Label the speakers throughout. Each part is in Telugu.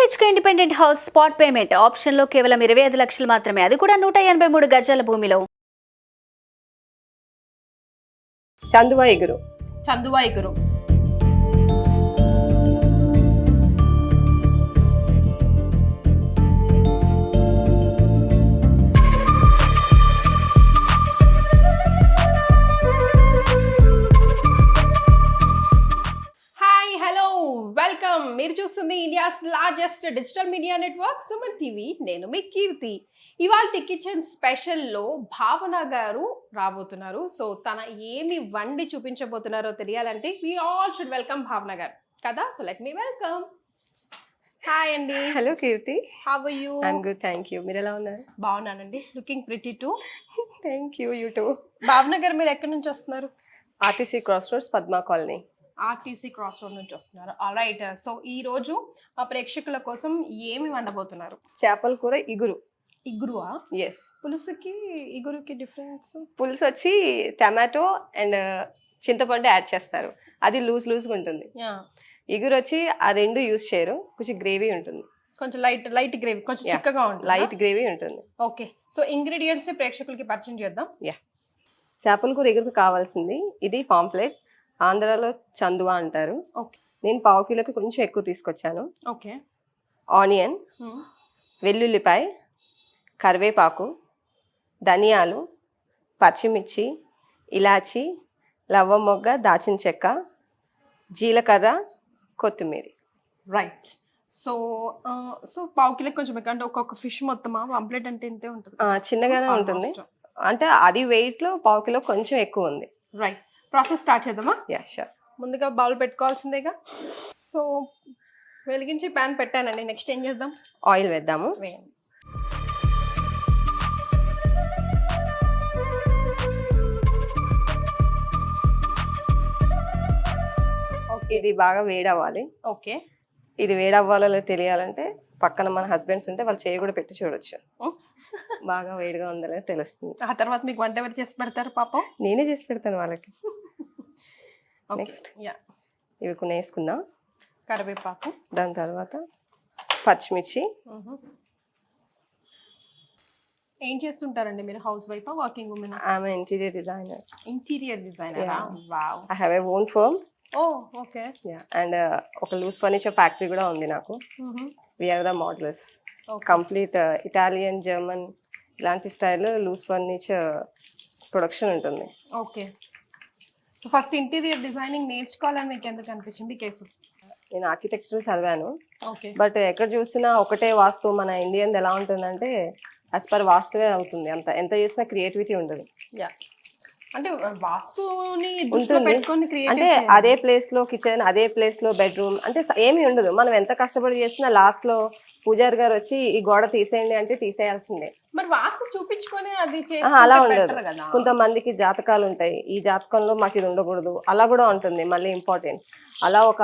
Speaker 1: BHK independent house spot payment option లో కేవలం 25 లక్షలు మాత్రమే, అది కూడా 183 గజాల భూమిలో.
Speaker 2: చందువా ఇగురు.
Speaker 3: చందువా ఇగురు. వెల్కమ్. మీరు చూస్తుంది India's largest digital media network Suman TV. నేను మీ కీర్తి. ఇవాళ కిచెన్ స్పెషల్లో భావన గారు రాబోతున్నారు. సో తన ఏమి వండి చూపించబోతున్నారో తెలియాలంటే we all should welcome Bhavana garu కదా. So let me welcome. Hi అండి.
Speaker 2: Hello Keerthi.
Speaker 3: How are you?
Speaker 2: I am good, thank you. మీరు ఎలా ఉన్నారు?
Speaker 3: బాగున్నానండి. Looking pretty too.
Speaker 2: Thank you. You too.
Speaker 3: Bhavana garu మీరు ఎక్కడి నుంచి వస్తున్నారు?
Speaker 2: RTC cross roads, Padma colony.
Speaker 3: RTC cross road నుంచి వస్తున్నారు. ఆల్రైట్. సో ఈ రోజు ఆ ప్రేక్షకుల కోసం ఏమి వండబోతున్నారు?
Speaker 2: చేపల కూర ఇగురు.
Speaker 3: ఇగురువా?
Speaker 2: ఎస్.
Speaker 3: పులుసుకి ఇగురుకి డిఫరెన్స్?
Speaker 2: పులుసు వచ్చి టమాటో అండ్ చింతపండు యాడ్ చేస్తారు, అది లూజ్గా ఉంటుంది. ఇగురు వచ్చి ఆ రెండు యూజ్ చేయరు, కొంచెం గ్రేవీ ఉంటుంది.
Speaker 3: కొంచెం లైట్ గ్రేవీ, కొంచెం చిక్కగా ఉంటుంది.
Speaker 2: లైట్ గ్రేవీ ఉంటుంది.
Speaker 3: ఓకే. సో ఇంగ్రీడియంట్స్ ని ప్రేక్షకులకి పరిచయం చేద్దాం.
Speaker 2: యా. చేపల కూర ఇగురుకు కావాల్సింది ఇది పాంఫ్లెట్, ఆంధ్రాలో చందువా అంటారు.
Speaker 3: ఓకే.
Speaker 2: నేను 1/2 కిలోకి కొంచెం ఎక్కువ తీసుకొచ్చాను.
Speaker 3: ఓకే.
Speaker 2: ఆనియన్, వెల్లుల్లిపాయ, కరివేపాకు, ధనియాలు, పచ్చిమిర్చి, ఇలాచి, లవంగ మొగ్గ, దాచిన చెక్క, జీలకర్ర, కొత్తిమీర.
Speaker 3: రైట్. సో 1/2 కిలో కొంచెం ఎక్కువ అంటే ఒక్కొక్క ఫిష్ మొత్తమా? పాంప్లెట్ అంటే ఇంతే ఉంటుంది?
Speaker 2: చిన్నగానే ఉంటుంది, అంటే అది వెయిట్ లో 1/2 కిలో కొంచెం ఎక్కువ ఉంది.
Speaker 3: రైట్. ప్రాసెస్ స్టార్ట్ చేద్దామా?
Speaker 2: Yeah sure.
Speaker 3: ముందుగా బౌల్ పెట్టుకోవాల్సిందేగా. సో వెలిగించి ప్యాన్ పెట్టానండి. నెక్స్ట్ ఏం చేద్దాం?
Speaker 2: ఆయిల్ వేద్దాము.
Speaker 3: వేయండి.
Speaker 2: ఇది బాగా వేడవ్వాలి.
Speaker 3: ఓకే.
Speaker 2: ఇది వేడవ్వాలో తెలియాలంటే పక్కన మన హస్బెండ్స్ ఉంటే వాళ్ళు చేయి కూడా పెట్టి చూడొచ్చు, బాగా వేడిగా ఉందో లేదో తెలుస్తుంది.
Speaker 3: ఆ తర్వాత మీకు వంట ఎవరు చేసి పెడతారు? పాపం
Speaker 2: నేనే చేసి పెడతాను వాళ్ళకి. నెక్స్ట్ ఇవి కొన్ని వేసుకుందాం.
Speaker 3: కరివేపాకు,
Speaker 2: దాని తర్వాత పచ్చిమిర్చి.
Speaker 3: ఏం చేస్తుంటారండి మీరు? House wife, working women?
Speaker 2: ఆమె interior designer.
Speaker 3: Interior designer. Wow.
Speaker 2: I have a own firm.
Speaker 3: Oh okay.
Speaker 2: And ఒక లూజ్ ఫర్నిచర్ ఫ్యాక్టరీ కూడా ఉంది నాకు. We are the modellers. Complete Italian, German ఇలాంటి స్టైల్లో లూజ్ ఫర్నిచర్ ప్రొడక్షన్ ఉంటుంది.
Speaker 3: Okay. So first interior designing నేర్చుకోవాలని మీకు ఎందుకు అనిపించింది? కేర్ఫుల్.
Speaker 2: నేను ఆర్కిటెక్చర్ చదివాను.
Speaker 3: ఓకే.
Speaker 2: బట్ ఎక్కడ చూసినా ఒకటే వాస్తు. మన ఇండియన్ ఎలా ఉంటుందంటే యాజ్ పర్ వాస్తువే అవుతుంది, అంత ఎంత చేసినా క్రియేటివిటీ ఉండదు.
Speaker 3: యా. అంటే వాస్తుని దృష్టిలో పెట్టుకొని క్రియేటివ్
Speaker 2: అంటే అదే ప్లేస్ లో కిచెన్, అదే ప్లేస్ లో బెడ్రూమ్, అంటే ఏమీ ఉండదు. మనం ఎంత కష్టపడి చేసినా లాస్ట్ లో పూజారి గారు వచ్చి ఈ గోడ తీసేయండి అంటే తీసేయాల్సిందే.
Speaker 3: మరి వాస్తు చూపించుకొని అది
Speaker 2: అలా ఉండదు. కొంతమందికి జాతకాలు ఉంటాయి, ఈ జాతకంలో మాకు ఇది ఉండకూడదు, అలా కూడా ఉంటుంది. మళ్ళీ ఇంపార్టెంట్. అలా ఒక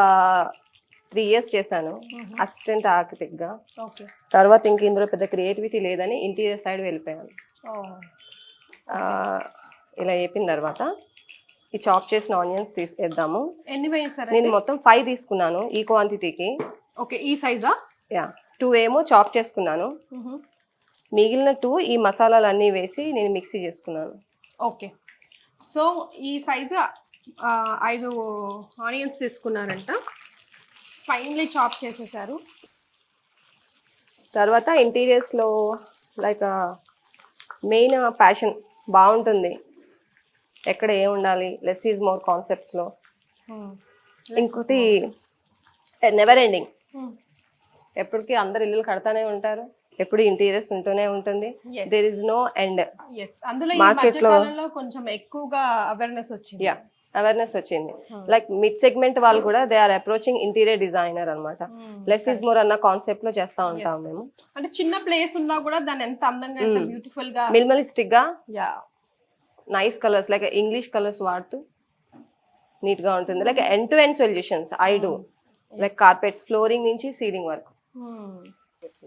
Speaker 2: 3 years చేశాను అసిస్టెంట్ ఆర్కిటెక్ట్ గా. తర్వాత ఇంక ఇందులో పెద్ద క్రియేటివిటీ లేదని ఇంటీరియర్ సైడ్ వెళ్ళిపోయాను. ఇలా అయిపోయిన తర్వాత ఈ చాప్ చేసిన ఆనియన్స్ వేద్దాము.
Speaker 3: ఎన్ని వేసారు?
Speaker 2: నేను మొత్తం 5 తీసుకున్నాను ఈ క్వాంటిటీకి.
Speaker 3: ఓకే. ఈ సైజా? యా.
Speaker 2: 2 ఏమో చాప్ చేసుకున్నాను, మిగిలిన 2 ఈ మసాలాలు అన్నీ వేసి నేను మిక్సీ చేసుకున్నాను.
Speaker 3: ఓకే. సో ఈ సైజు 5 ఆనియన్స్ తీసుకున్నారంట, ఫైనలీ చాప్ చేసేసారు.
Speaker 2: తర్వాత ఇంటీరియర్స్లో లైక్ మెయిన్ ప్యాషన్ బాగుంటుంది, ఎక్కడ ఏం ఉండాలి, లెస్ ఈజ్ మోర్ కాన్సెప్ట్స్లో. ఇంకోటి నెవర్ ఎండింగ్, ఎప్పటికీ అందరు ఇల్లు కడతానే ఉంటారు, ఎప్పుడు ఇంటీరియర్స్ ఉంటూనే ఉంటుంది. There is no end.
Speaker 3: అందులో మార్కెట్ లో కొంచెం ఎక్కువగా అవేర్నెస్ వచ్చింది.
Speaker 2: యా, అవేర్నెస్ వచ్చింది. లైక్ మిడ్ సెగ్మెంట్ వాళ్ళు కూడా they are approaching interior designer అనమాట. లెస్ ఇస్ మోర్ అన్న కాన్సెప్ట్ లో చేస్తా ఉంటాం మేము.
Speaker 3: అంటే చిన్న ప్లేస్ ఉన్నా కూడా దాన్ని ఎంత అందంగా, ఎంత బ్యూటిఫుల్ గా,
Speaker 2: మినిమలిస్టిక్ గా,
Speaker 3: yeah,
Speaker 2: nice colours, like English colours వాడుతూ నీట్ గా ఉంటుంది. Like end to end solutions I do, like carpets, flooring నుంచి సీలింగ్ వరకు.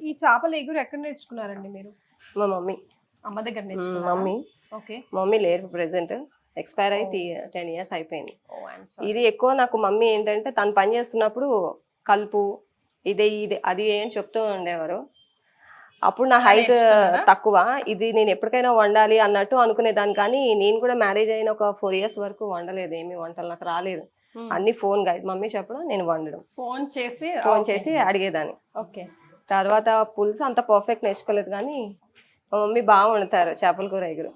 Speaker 3: ఈ చేపల ఎగురు ఎక్కడ నేర్చుకున్నారండి మీరు?
Speaker 2: మా మమ్మీ.
Speaker 3: అమ్మ దగ్గర నేర్చుకున్నారా?
Speaker 2: మమ్మీ.
Speaker 3: ఓకే.
Speaker 2: మమ్మీ లేరు ప్రెసెంట్, ఎక్స్పైర్ అయి 10 years అయిపోయింది. ఇది ఎక్కువ నాకు మమ్మీ ఏంటంటే తను పని చేస్తున్నప్పుడు కలుపు, ఇదే అది ఏం చెప్తూ ఉండేవారు. అప్పుడు నా హైట్ తక్కువ, ఇది నేను ఎప్పటికైనా వండాలి అన్నట్టు అనుకునేదాన్ని. కానీ నేను కూడా మ్యారేజ్ అయిన ఒక 4 years వరకు వండలేదు, ఏమి వంటలు నాకు రాలేదు. అన్ని ఫోన్ గైడ్, మమ్మీ చెప్పడం నేను వండడం,
Speaker 3: ఫోన్ చేసి
Speaker 2: అడిగేదాన్ని.
Speaker 3: ఓకే.
Speaker 2: తర్వాత పులుసు అంత పర్ఫెక్ట్ నేర్చుకోలేదు, కానీ మా మమ్మీ బాగా వండుతారు చేపల కూర, ఎగురు.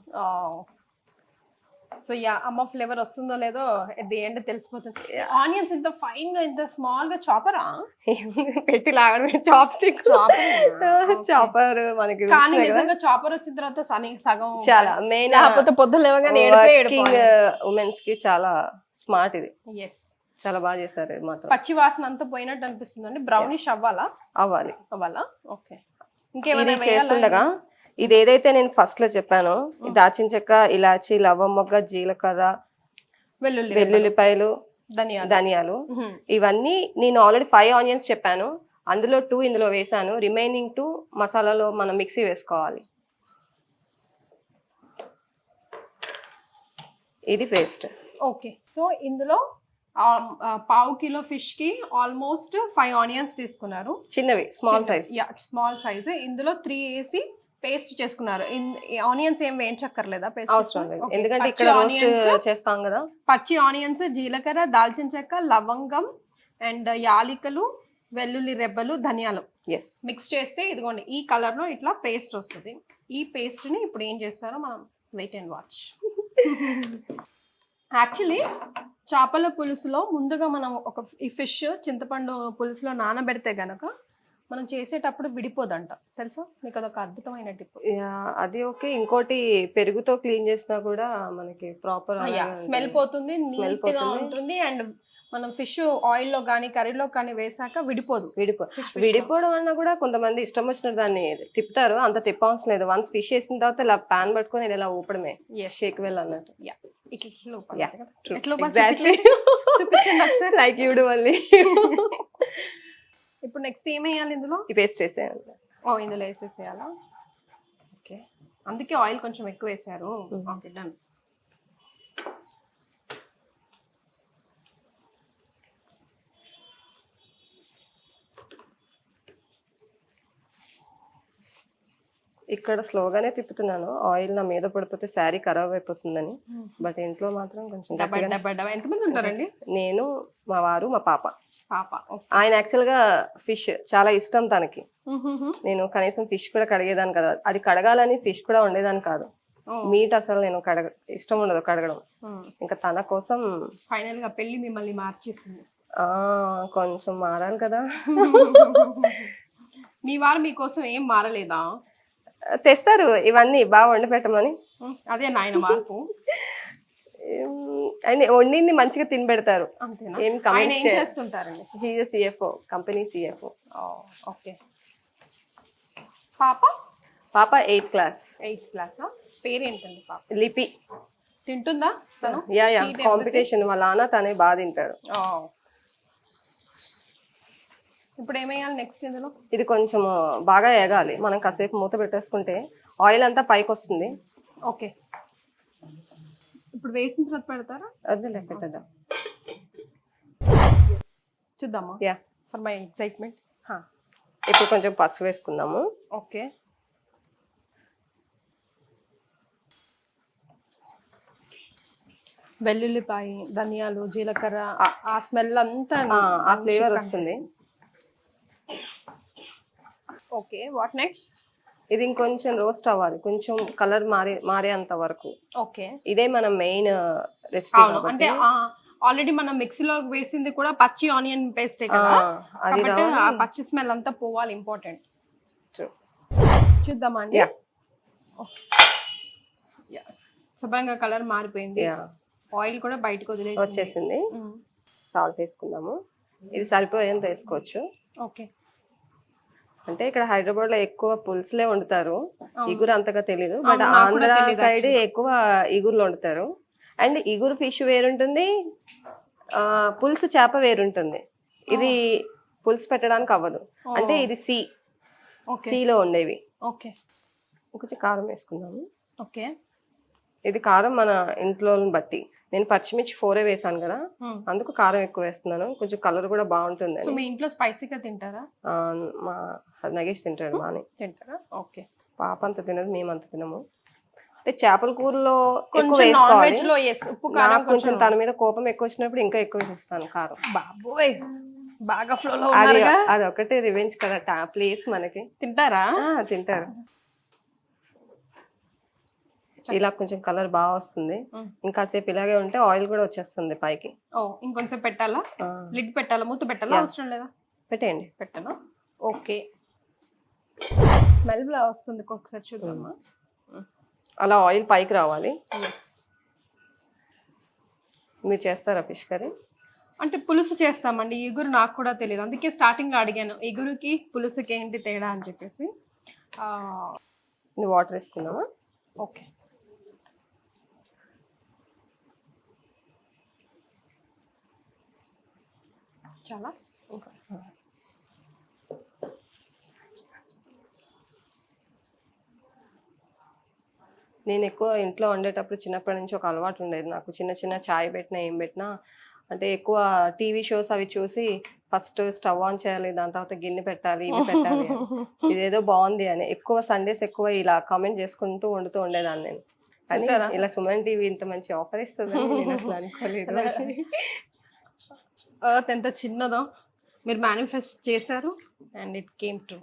Speaker 3: సో యా, అమ్మ ఫ్లేవర్ వస్తుందో లేదో ఎట్ ది ఎండ్ తెలిసిపోతుంది. ఆనియన్స్ ఇంత ఫైన్ గా ఇంత స్మాల్ గా చాపరా
Speaker 2: పెట్టి లాగడమే, చాప్ స్టిక్ చాపర్ మనకి.
Speaker 3: కానీ నిజంగా చాపర్ వచ్చిన తర్వాత సగం
Speaker 2: చాలా మెయిన్,
Speaker 3: లేకపోతే పొద్దున లేవగానే
Speaker 2: ఉమెన్స్ కి చాలా స్మార్ట్ ఇది.
Speaker 3: ఎస్,
Speaker 2: చాలా బాగా చేశారు. ఇది మాత్రం
Speaker 3: పచ్చి వాసన అంతా పోయినట్టు అనిపిస్తుంది అండి. బ్రౌనిష్
Speaker 2: అవ్వాలి.
Speaker 3: ఓకే. ఇంకేమైనా
Speaker 2: చేస్తుండగా ఇది ఏదైతే నేను ఫస్ట్ లో చెప్పానో, దాచిన చెక్క, ఇలాచి, లవంగ మొగ్గ, జీలకర్ర, వెల్లుల్లిపాయలు, ధనియాలు, ఇవన్నీ నేను ఆల్రెడీ 5 ఆనియన్స్ చెప్పాను, అందులో 2 ఇందులో వేసాను. రిమైనింగ్ 2 మసాలాలో మనం మిక్సీ వేసుకోవాలి. ఇది పేస్ట్.
Speaker 3: ఓకే. సో ఇందులో 1/2 కిలో ఫిష్ కి ఆల్మోస్ట్ 5 ఆనియన్స్ తీసుకున్నారు, చిన్నవి, స్మాల్ సైజ్. ఇందులో 3 వేసి పేస్ట్ చేసుకున్నారు. ఆనియన్స్ ఏం వేయించక్కర్లేదా? పేస్ట్
Speaker 2: అవసరం లేదు, ఎందుకంటే ఇక్కడ రోస్ట్ చేస్తాం కదా.
Speaker 3: పచ్చి ఆనియన్స్, జీలకర్ర, దాల్చిన చెక్క, లవంగం అండ్ యాలికలు, వెల్లుల్లి రెబ్బలు, ధనియాలు మిక్స్ చేస్తే ఇదిగోండి ఈ కలర్ లో ఇట్లా పేస్ట్ వస్తుంది. ఈ పేస్ట్ ని ఇప్పుడు ఏం చేస్తారో మనం వెయిట్ అండ్ వాచ్. యాక్చువల్లీ చేపల పులుసులో ముందుగా మనం ఈ ఫిష్ చింతపండు పులుసులో నానబెడితే గనక మనం చేసేటప్పుడు విడిపోదంట, తెలుసా మీకు? అదొక అద్భుతమైన టిప్.
Speaker 2: అది ఓకే. ఇంకోటి, పెరుగుతో క్లీన్ చేసినా కూడా మనకి ప్రాపర్
Speaker 3: స్మెల్ పోతుంది, నీట్ గా ఉంటుంది. అండ్ మనం ఫిష్ ఆయిల్ లో కానీ కర్రీలో కానీ వేసాక విడిపోవడం అన్నా కూడా కొంతమంది ఇష్టం వచ్చినట్టు దాన్ని తిప్పుతారు, అంత తిప్పవసరం లేదు. వన్స్ ఫిష్ వేసిన తర్వాత ఇలా పాన్ పట్టుకొని ఇలా ఊపడమే, షేక్ వెల్ అన్నట్టు. చూపించండి ఒకసారి,
Speaker 2: లైక్ యూ డు ఓన్లీ.
Speaker 3: ఇప్పుడు నెక్స్ట్ ఏం వేయాలి ఇందులో?
Speaker 2: ఈ పేస్ట్ వేసేయాలి.
Speaker 3: ఇందులో వేసేసేయాలా? ఓకే, అందుకే ఆయిల్ కొంచెం ఎక్కువ వేసారు. Okay, done.
Speaker 2: ఇక్కడ స్లోగానే తిప్పుతున్నాను, ఆయిల్ నా మీద పడిపోతే శారీ ఖరాబ్ అయిపోతుందని. బట్ ఇంట్లో మాత్రం కొంచెం.
Speaker 3: ఎంతమంది ఉంటారండి?
Speaker 2: నేను, మా వారు, మా పాప. ఆయన యాక్చువల్ గా ఫిష్ చాలా ఇష్టం తనకి. నేను కనీసం ఫిష్ కూడా కడిగేదాన్ని కదా, అది కడగాలని ఫిష్ కూడా ఉండేదాన్ని కాదు. మీట్ అసలు నేను ఇష్టం ఉండదు కడగడం. ఇంకా తన కోసం
Speaker 3: ఫైనల్ గా పెళ్లి మిమ్మల్ని మార్చేసింది.
Speaker 2: కొంచెం మారాలి కదా.
Speaker 3: మీ వారు మీకోసం ఏం మారలేదా?
Speaker 2: తెస్తారు ఇవన్నీ బాగా వండి పెట్టమని.
Speaker 3: అదే నాయన మార్పు.
Speaker 2: ఆయన వండింది మంచిగా తిని పెడతారు. ఏం కమెంట్
Speaker 3: చేస్తుంటారండి.
Speaker 2: CFO, company CFO.
Speaker 3: ఓకే.
Speaker 2: పాప 8th క్లాస్.
Speaker 3: పేరేంటండి పాప?
Speaker 2: లిపి.
Speaker 3: తింటుందా తను?
Speaker 2: కాంపిటీషన్ వాళ్ళ నాన్న తనే బాగా తింటాడు.
Speaker 3: ఇప్పుడు ఏమేయాలి నెక్స్ట్ ఇందులో?
Speaker 2: ఇది కొంచెం బాగా ఏగాలి, మనం కాసేపు మూత పెట్టేసుకుంటే ఆయిల్ అంతా పైకి వస్తుంది.
Speaker 3: ఓకే, ఇప్పుడు వేసిన తర్వాత పెడతారా?
Speaker 2: అదే పెట్టేద్దాం,
Speaker 3: చూద్దామా? For my excitement.
Speaker 2: ఇప్పుడు కొంచెం పసుపు వేసుకుందాము.
Speaker 3: ఓకే, వెల్లుల్లిపాయ, ధనియాలు, జీలకర్ర, ఆ స్మెల్ అంతా
Speaker 2: ఆ ఫ్లేవర్ వస్తుంది.
Speaker 3: Okay, what next?
Speaker 2: ఇది ఇంకొంచెం రోస్ట్ అవ్వాలి, కొంచెం కలర్ మారేంత వరకు.
Speaker 3: ఓకే,
Speaker 2: ఇదే మనం మెయిన్ రెసిపీ.
Speaker 3: అంటే ఆల్రెడీ మనం మిక్సీలో వేసింది కూడా పచ్చి ఆనియన్ పేస్టే కదా, కాబట్టి ఆ పచ్చి స్మెల్ అంతా పోవాలి, ఇంపార్టెంట్. చూద్దామా అండి? శుభ్రంగా కలర్ మారిపోయింది, ఆయిల్ కూడా బయటకు
Speaker 2: వచ్చేసింది. సాల్ట్ వేసుకుందాము, ఇది సరిపోయేంత వేసుకోవచ్చు.
Speaker 3: ఓకే,
Speaker 2: అంటే ఇక్కడ హైదరాబాద్ లో ఎక్కువ పులుసులే వండుతారు, ఇగురు అంతగా తెలీదు. బట్ ఆంధ్ర సైడ్ ఎక్కువ ఇగురులు వండుతారు. అండ్ ఇగురు ఫిష్ వేరుంటుంది, పులుసు చేప వేరుంటుంది. ఇది పులుసు పెట్టడానికి అవ్వదు, అంటే ఇది సీలో ఉండేవి.
Speaker 3: ఓకే,
Speaker 2: కొంచెం కారం వేసుకుందాము.
Speaker 3: ఓకే,
Speaker 2: ఇది కారం మన ఇంట్లో బట్టి నేను పచ్చిమిర్చి 4 వేసాను కదా, అందుకు కారం ఎక్కువ వేస్తున్నాను. కొంచెం కలర్ కూడా బాగుంటుంది.
Speaker 3: సో మీ ఇంట్లో స్పైసీగా తింటారా?
Speaker 2: మా నగేష్ తింటాడు బాగానే.
Speaker 3: తింటారా? ఓకే.
Speaker 2: పాప అంత తినదు, మేమంత తినము. అంటే చేపల కూరలో ఎక్కువ
Speaker 3: కొంచెం నాన్ వెజ్
Speaker 2: వేసుకోవాలి.
Speaker 3: లో ఉప్పు కారం
Speaker 2: కొంచెం తన మీద కోపం ఎక్కువ వచ్చినప్పుడు ఇంకా ఎక్కువ వేస్తాను కారం.
Speaker 3: బాబోయ్ బాగా ఫ్లోలో
Speaker 2: అది
Speaker 3: ఉన్నారుగా.
Speaker 2: అది ఒకటే రివెంజ్ కదా ప్లేస్ మనకి.
Speaker 3: తింటారా?
Speaker 2: తింటారు. ఇలా కొంచెం కలర్ బాగా వస్తుంది. ఇంకాసేపు ఇలాగే ఉంటే ఆయిల్ కూడా వచ్చేస్తుంది పైకి.
Speaker 3: ఇంకొంచెం పెట్టాలా? లిడ్ పెట్టాలా? మూత పెట్టాలా? అవసరం లేదా?
Speaker 2: పెట్టేయండి.
Speaker 3: పెట్టాలా? ఓకే. స్మెల్ లా వస్తుంది, ఒకసారి చూద్దామా.
Speaker 2: అలా ఆయిల్ పైకి రావాలి.
Speaker 3: ఎస్.
Speaker 2: మీరు చేస్తారా ఫిష్ కర్రీ?
Speaker 3: అంటే పులుసు చేస్తామండి. ఇగురు నాకు కూడా తెలియదు, అందుకే స్టార్టింగ్ లో అడిగాను ఇగురుకి పులుసుకి ఏంటి తేడా అని చెప్పేసి.
Speaker 2: వాటర్ వేసుకుందామా?
Speaker 3: ఓకే. చాలా
Speaker 2: నేను ఎక్కువ ఇంట్లో వండేటప్పుడు చిన్నప్పటి నుంచి ఒక అలవాటు ఉండేది నాకు. చిన్న చిన్న చాయ్ పెట్టినా ఏం పెట్టినా అంటే ఎక్కువ టీవీ షోస్ అవి చూసి ఫస్ట్ స్టవ్ ఆన్ చేయాలి, దాని తర్వాత గిన్నె పెట్టాలి, ఇవి పెట్టాలి, ఇదేదో బాగుంది అని ఎక్కువ సండేస్ ఎక్కువ ఇలా కామెంట్ చేసుకుంటూ వండుతూ ఉండేదాన్ని నేను. కానీ ఇలా సుమన్ టీవీ ఇంత మంచి ఆఫర్ ఇస్తుందని నేను అసలు అనుకోలేదు.
Speaker 3: ఎర్త్ ఎంత చిన్నదో మీరు మేనిఫెస్ట్ చేశారు అండ్ ఇట్ కేమ్ ట్రూ.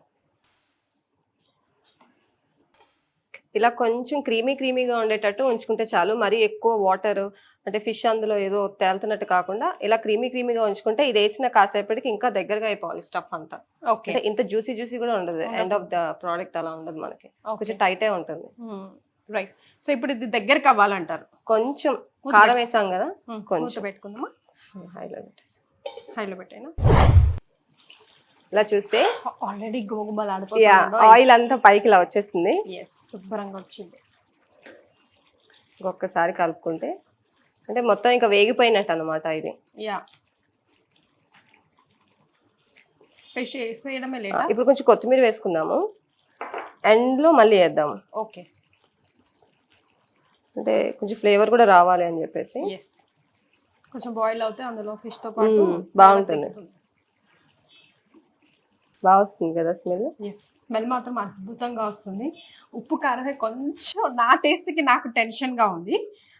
Speaker 2: ఇలా కొంచెం క్రీమీగా ఉండేటట్టు ఉంచుకుంటే చాలు. మరీ ఎక్కువ వాటర్ అంటే ఫిష్ అందులో ఏదో తేలుతున్నట్టు కాకుండా ఇలా క్రీమీగా ఉంచుకుంటే ఇది వేసిన కాసేపటికి ఇంకా దగ్గరగా అయిపోవాలి స్టఫ్ అంతా. అంటే ఇంత జ్యూసీ కూడా ఉండదు. ఎండ్ ఆఫ్ ద ప్రోడక్ట్ అలా ఉండదు మనకి, కొంచెం టైటే ఉంటుంది.
Speaker 3: రైట్. సో ఇప్పుడు ఇది దగ్గరకు అవ్వాలంటారు.
Speaker 2: కొంచెం కారం వేసాం కదా, కొంచెం
Speaker 3: పెట్టుకుందామా? హైలో పెట్టైనా.
Speaker 2: ఇలా చూస్తే
Speaker 3: ఆల్రెడీ
Speaker 2: ఆయిల్ అంతా పైకి ఇలా వచ్చేసింది.
Speaker 3: శుభ్రంగా వచ్చింది.
Speaker 2: ఒక్కసారి కలుపుకుంటే అంటే మొత్తం ఇంకా వేగిపోయినట్టు అనమాట ఇది.
Speaker 3: ఫిష్ వేసేయడమే లేదా?
Speaker 2: ఇప్పుడు కొంచెం కొత్తిమీర వేసుకుందాము, ఎండ్ లో మళ్ళీ వేద్దాము.
Speaker 3: ఓకే.
Speaker 2: అంటే కొంచెం ఫ్లేవర్ కూడా రావాలి అని చెప్పేసి.
Speaker 3: కొంచెం బాయిల్ అవుతే అందులో ఫిష్ తో పాటు
Speaker 2: బాగుంటుంది, బాగా వస్తుంది కదా స్మెల్.
Speaker 3: స్మెల్ మాత్రం అద్భుతంగా వస్తుంది. ఉప్పు కారమే కొంచెం నా టేస్ట్ కి నాకు టెన్షన్ గా ఉంది,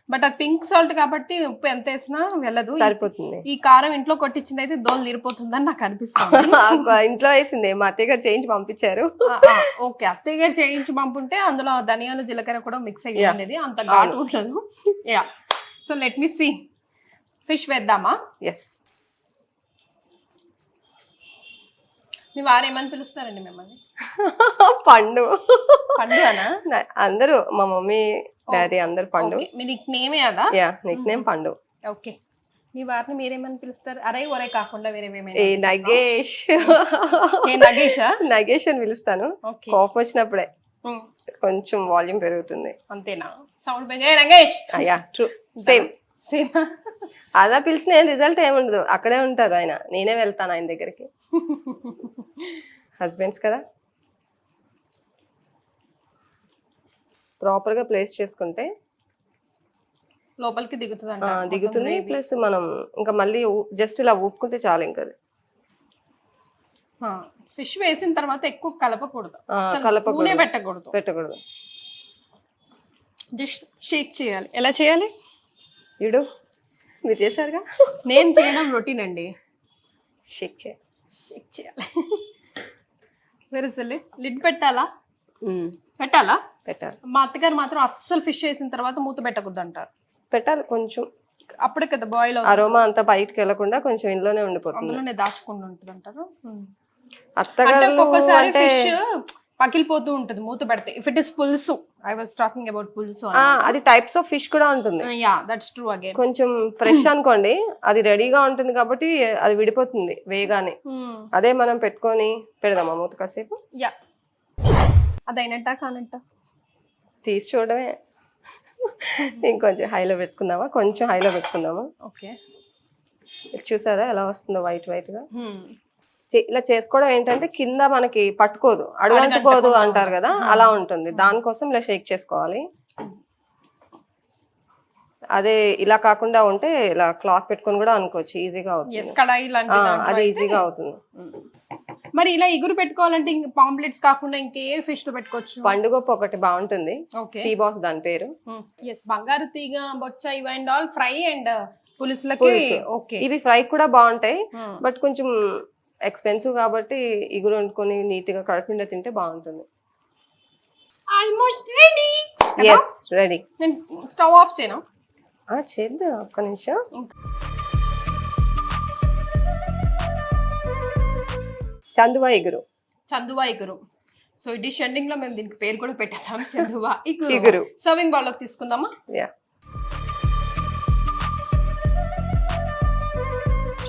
Speaker 3: బట్ అది పింక్ సాల్ట్ కాబట్టి ఉప్పు ఎంత వేసినా వెళ్ళదు,
Speaker 2: సరిపోతుంది.
Speaker 3: ఈ కారం ఇంట్లో కొట్టించింది అయితే దోలు తీరిపోతుందని నాకు అనిపిస్తుంది.
Speaker 2: ఇంట్లో వేసింది మా అత్తయ్య గారు చేయించి పంపించారు.
Speaker 3: ఓకే, అత్తయ్య గారు చేయించి పంపుంటే అందులో ధనియాలు జీలకర్ర కూడా మిక్స్ అయ్యి ఉండేది, అంత ఘాటు ఉండదు. So let me see. Fish వేద్దామా?
Speaker 2: ఎస్.
Speaker 3: మీ వారు ఏమని పిలుస్తారండి మిమ్మల్ని?
Speaker 2: పండు.
Speaker 3: పండు అనా?
Speaker 2: అందరూ మా మమ్మీ డాడీ అందరు పండు.
Speaker 3: మీ నిక్ నేమే అదా?
Speaker 2: నిక్ నేమ్ పండు.
Speaker 3: ఓకే. మీ వారిని మీరేమని పిలుస్తారు? అరే ఒరే కాకుండా వేరేవేమైనా?
Speaker 2: నగేష్.
Speaker 3: నగేషా?
Speaker 2: నగేష్ అని పిలుస్తాను. కోపం వచ్చినప్పుడే కొంచెం వాల్యూమ్ పెరుగుతుంది.
Speaker 3: అంతేనా? సౌండ్ పెంచే నగేష్.
Speaker 2: ట్రూ. సేమ్. అదా పిలిచిన ఏం రిజల్ట్ ఏముండదు, అక్కడే ఉంటారు ఆయన, నేనే వెళ్తాను ఆయన దగ్గరికి. హస్బెండ్స్ కదా. ప్రాపర్ గా ప్లేస్ చేసుకుంటే
Speaker 3: లోపలికి
Speaker 2: దిగుతుంది. ప్లస్ మనం ఇంకా మళ్ళీ జస్ట్ ఇలా ఊపుకుంటే చాలు. ఇంకా
Speaker 3: ఫిష్ వేసిన తర్వాత ఎక్కువ కలపకూడదు, పెట్టకూడదు. జస్ట్ షేక్ చేయాలి. ఎలా చేయాలి?
Speaker 2: మీరు చేశారుగా.
Speaker 3: నేను చేయడం రొటీన్ అండి.
Speaker 2: షేక్
Speaker 3: చేయాలి. లిడ్ పెట్టాలా? పెట్టాలా?
Speaker 2: పెట్టాలి.
Speaker 3: మా అత్తగారు మాత్రం అస్సలు ఫిష్ వేసిన తర్వాత మూత పెట్టకూడదు అంటారు.
Speaker 2: పెట్టాలి కొంచెం,
Speaker 3: అప్పుడే కదా బాయిల్
Speaker 2: అరోమా అంతా బయటకి వెళ్ళకుండా కొంచెం ఇంట్లోనే ఉండిపోతుంది,
Speaker 3: అందులోనే దాచుకుండా ఉంటుంది అంటారు.
Speaker 2: అత్తగారు
Speaker 3: ఒక్కొక్కసారి ఫిష్ పగిలిపోతూ ఉంటుంది మూత పెడితే. ఇఫ్ ఇట్ ఇస్ పులుసు, ఐ వాస్ టాకింగ్ అబౌట్ పులుసు.
Speaker 2: అది టైప్స్ ఆఫ్ ఫిష్ కూడా ఉంటుంది.
Speaker 3: That's true. అగైన్
Speaker 2: కొంచెం ఫ్రెష్ అనుకోండి, అది రెడీగా ఉంటుంది కాబట్టి అది విడిపోతుంది వేగానే. అదే మనం పెట్టుకొని పెడదామా మూత కాసేపు?
Speaker 3: అదైనట్ట కానట్ట
Speaker 2: తీసి చూడమే. ఇంకొంచెం హైలో పెట్టుకుందామా? కొంచెం హైలో పెట్టుకుందామా?
Speaker 3: ఓకే.
Speaker 2: చూసారా ఎలా వస్తుందో వైట్ గా. ఇలా చేసుకోవడం ఏంటంటే కింద మనకి పట్టుకోదు, అడుగంటుకోదు అంటారు కదా, అలా ఉంటుంది. దానికోసం ఇలా షేక్ చేసుకోవాలి. అదే ఇలా కాకుండా ఉంటే ఇలా క్లాత్ పెట్టుకొని కూడా అనుకోవచ్చు, ఈజీగా అవుతుంది.
Speaker 3: కడాయి లాంటి
Speaker 2: అది ఈజీగా అవుతుంది.
Speaker 3: మరి ఇలా ఇగురు పెట్టుకోవాలంటే ఇంక పాంప్లెట్స్ కాకుండా ఇంకే ఫిష్ తో పెట్టుకోవచ్చు?
Speaker 2: పండుగప్పు ఒకటి బాగుంటుంది, సీ బాస్ దాని పేరు.
Speaker 3: బంగారు తీగ, బొచ్చ, ఇవి అండ్ ఆల్ ఫ్రై అండ్ పులుసులకి ఓకే.
Speaker 2: ఇవి ఫ్రై కూడా బాగుంటాయి, బట్ కొంచెం ఎక్స్పెన్సివ్ కాబట్టి ఇగురు వండుకొని నీట్ గా కడుపుండా తింటే బాగుంటుంది.
Speaker 3: Almost ready.
Speaker 2: Yes ready.
Speaker 3: నేను స్టవ్ ఆఫ్ చేయనా?
Speaker 2: చేద్దాం, ఒక్క నిమిషం. చందువా ఇగురు.
Speaker 3: చందువా ఇగురు. సో ఈ డిష్ ఎండింగ్ లో మేము దీనికి పేరు కూడా పెట్టేసాం, చందువా ఇగురు. సర్వింగ్ బౌల్ లోకి తీసుకుందామా?
Speaker 2: యా.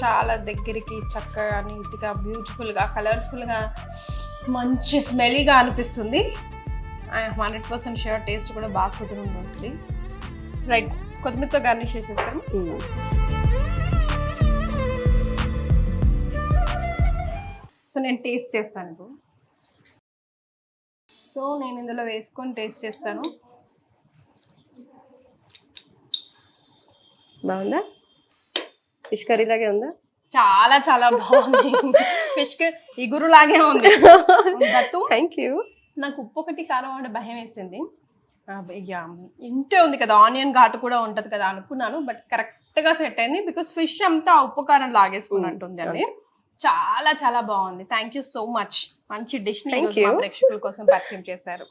Speaker 3: చాలా దగ్గరికి చక్కగా నీట్గా బ్యూటిఫుల్గా కలర్ఫుల్గా మంచి స్మెల్లీగా అనిపిస్తుంది. 100% షూర్ టేస్ట్ కూడా బాగా కుదిరి ఉంటుంది. రైట్, కొత్తిమీరతో గార్నిష్ చేసేస్తాను. సో నేను టేస్ట్ చేస్తాను ఇప్పుడు. సో నేను ఇందులో వేసుకొని టేస్ట్ చేస్తాను.
Speaker 2: బాగుందా? ఫిష్ కర్రీ లాగే ఉందా?
Speaker 3: చాలా చాలా బాగుంది. ఫిష్ ఇగురు లాగే ఉంది. That
Speaker 2: thank you.
Speaker 3: నాకు ఉప్పు ఒకటి కారం అంటే భయం వేసింది. ఇంతే ఉంది కదా, ఆనియన్ ఘాటు కూడా ఉంటది కదా అనుకున్నాను, బట్ కరెక్ట్ గా సెట్ అయింది. బికాస్ ఫిష్ అంతా ఉప్పు కారం లాగేసుకున్నట్టుంది అండి. చాలా చాలా బాగుంది. Thank you so much. మంచి డిష్ ని ప్రేక్షకుల కోసం పరిచయం చేశారు.